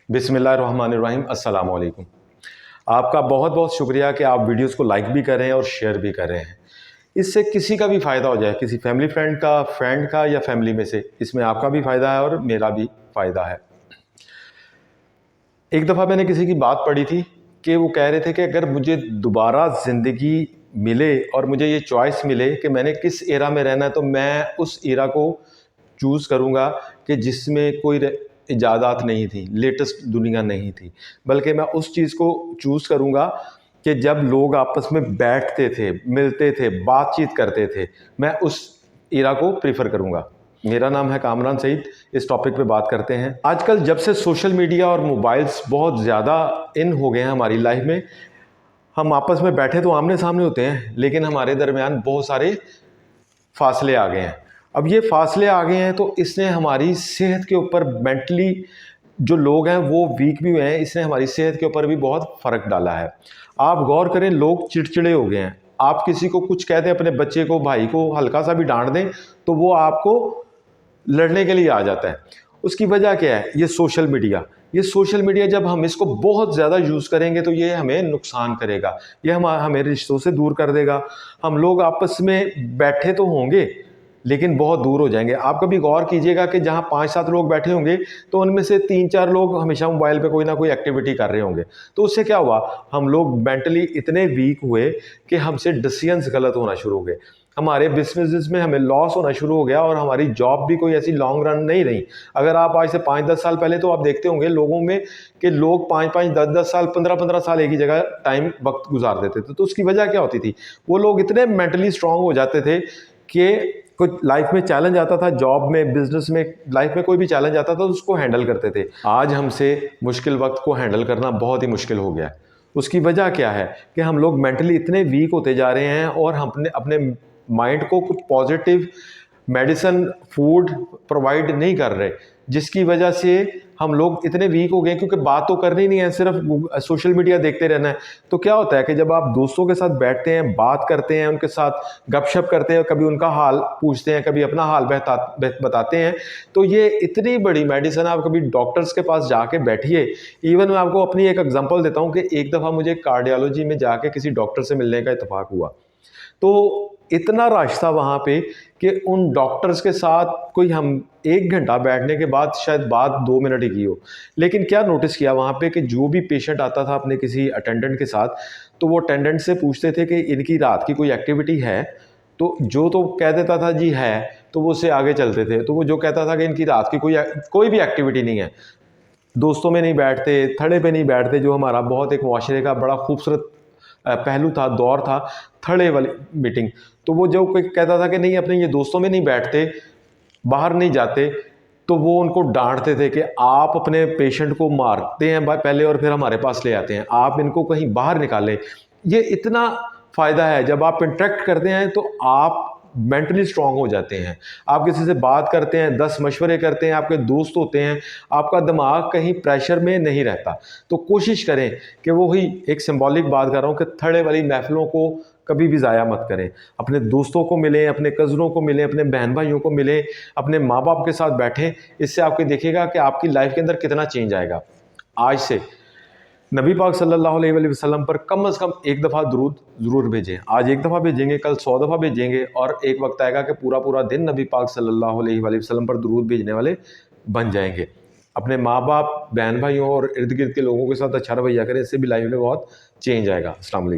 बिस्मिल्लाहिर्रहमानिर्रहीम, अस्सलाम वालेकुम। आपका बहुत बहुत शुक्रिया कि आप वीडियोस को लाइक भी कर रहे हैं और शेयर भी कर रहे हैं। इससे किसी का भी फ़ायदा हो जाए, किसी फैमिली फ्रेंड का या फैमिली में से, इसमें आपका भी फ़ायदा है और मेरा भी फ़ायदा है। एक दफ़ा मैंने किसी की बात पढ़ी थी कि वो कह रहे थे कि अगर मुझे दोबारा ज़िंदगी मिले और मुझे ये चॉइस मिले कि मैंने किस एरा में रहना है, तो मैं उस एरा को चूज़ करूँगा कि जिसमें कोई इजादात नहीं थी, लेटेस्ट दुनिया नहीं थी, बल्कि मैं उस चीज़ को चूज़ करूँगा कि जब लोग आपस में बैठते थे, मिलते थे, बातचीत करते थे, मैं उस एरा को प्रेफर करूँगा। मेरा नाम है कामरान सईद। इस टॉपिक पे बात करते हैं। आजकल जब से सोशल मीडिया और मोबाइल्स बहुत ज़्यादा इन हो गए हैं हमारी लाइफ में, हम आपस में बैठे तो आमने सामने होते हैं, लेकिन हमारे दरमियान बहुत सारे फासले आ गए हैं। अब ये फासले आ गए हैं तो इसने हमारी सेहत के ऊपर, मेंटली जो लोग हैं वो वीक भी हुए हैं, इसने हमारी सेहत के ऊपर भी बहुत फ़र्क डाला है। आप गौर करें, लोग चिड़चिड़े हो गए हैं। आप किसी को कुछ कहते हैं, अपने बच्चे को, भाई को हल्का सा भी डांट दें तो वो आपको लड़ने के लिए आ जाता है। उसकी वजह क्या है? ये सोशल मीडिया। ये सोशल मीडिया जब हम इसको बहुत ज़्यादा यूज़ करेंगे तो ये हमें नुकसान करेगा, ये हमें रिश्तों से दूर कर देगा। हम लोग आपस में बैठे तो होंगे लेकिन बहुत दूर हो जाएंगे। आप कभी गौर कीजिएगा कि जहाँ 5-7 लोग बैठे होंगे तो उनमें से 3-4 लोग हमेशा मोबाइल पे कोई ना कोई एक्टिविटी कर रहे होंगे। तो उससे क्या हुआ? हम लोग मेंटली इतने वीक हुए कि हमसे डिसीजंस गलत होना शुरू हो गए। हमारे बिजनेस में हमें लॉस होना शुरू हो गया और हमारी जॉब भी कोई ऐसी लॉन्ग रन नहीं रही। अगर आप आज से 5-10 साल पहले, तो आप देखते होंगे लोगों में कि लोग 5-5, 10-10 साल, 15-15 साल एक ही जगह टाइम वक्त गुजार देते थे। तो उसकी वजह क्या होती थी? वो लोग इतने मेंटली स्ट्रांग हो जाते थे कि कुछ लाइफ में चैलेंज आता था, जॉब में, बिजनेस में, लाइफ में कोई भी चैलेंज आता था तो उसको हैंडल करते थे। आज हमसे मुश्किल वक्त को हैंडल करना बहुत ही मुश्किल हो गया है। उसकी वजह क्या है? कि हम लोग मेंटली इतने वीक होते जा रहे हैं और हम अपने अपने माइंड को कुछ पॉजिटिव मेडिसिन, फूड प्रोवाइड नहीं कर रहे, जिसकी वजह से हम लोग इतने वीक हो गए। क्योंकि बात तो करनी नहीं है, सिर्फ सोशल मीडिया देखते रहना है। तो क्या होता है कि जब आप दोस्तों के साथ बैठते हैं, बात करते हैं, उनके साथ गपशप करते हैं, कभी उनका हाल पूछते हैं, कभी अपना हाल बताते हैं, तो ये इतनी बड़ी मेडिसिन। आप कभी डॉक्टर्स के पास जाके बैठिए। इवन मैं आपको अपनी एक एग्जांपल देता हूँ कि एक दफ़ा मुझे कार्डियोलॉजी में जाके किसी डॉक्टर से मिलने का इत्तेफाक हुआ। तो इतना रश था वहाँ पे कि उन डॉक्टर्स के साथ कोई हम 1 घंटा बैठने के बाद शायद बात 2 मिनट ही की हो। लेकिन क्या नोटिस किया वहाँ पे कि जो भी पेशेंट आता था अपने किसी अटेंडेंट के साथ, तो वो अटेंडेंट से पूछते थे कि इनकी रात की कोई एक्टिविटी है? तो जो तो कह देता था जी है, तो वो उससे आगे चलते थे। तो वो जो कहता था कि इनकी रात की कोई भी एक्टिविटी नहीं है, दोस्तों में नहीं बैठते, थड़े पे नहीं बैठते, जो हमारा बहुत एक मुआशरे का बड़ा खूबसूरत पहलू था, दौर था, थड़े वाली मीटिंग। तो वो जो कोई कहता था कि नहीं, अपने ये दोस्तों में नहीं बैठते, बाहर नहीं जाते, तो वो उनको डांटते थे कि आप अपने पेशेंट को मारते हैं पहले और फिर हमारे पास ले आते हैं, आप इनको कहीं बाहर निकालें। ये इतना फ़ायदा है, जब आप इंटरेक्ट करते हैं तो आप मेंटली स्ट्रांग हो जाते हैं। आप किसी से बात करते हैं, 10 मशवरे करते हैं, आपके दोस्त होते हैं, आपका दिमाग कहीं प्रेशर में नहीं रहता। तो कोशिश करें कि वही एक सिंबॉलिक बात कर रहा हूँ कि थड़े वाली महफिलों को कभी भी ज़ाया मत करें। अपने दोस्तों को मिलें, अपने कज़नों को मिलें, अपने बहन भाइयों को मिलें, अपने माँ बाप के साथ बैठें। इससे आपके देखिएगा कि आपकी लाइफ के अंदर कितना चेंज आएगा। आज से नबी पाक सल्लल्लाहु अलैहि वसल्लम पर कम से कम एक दफ़ा दुरूद ज़रूर भेजें। आज एक दफ़ा भेजेंगे, कल 100 दफ़ा भेजेंगे और एक वक्त आएगा कि पूरा पूरा दिन नबी पाक सल्लल्लाहु अलैहि वसल्लम पर दुरूद भेजने वाले बन जाएंगे। अपने माँ बाप, बहन भाइयों और इर्द गिर्द के लोगों के साथ अच्छा रवैया करें, इससे भी लाइफ में बहुत चेंज आएगा। अस्सलाम वालेकुम।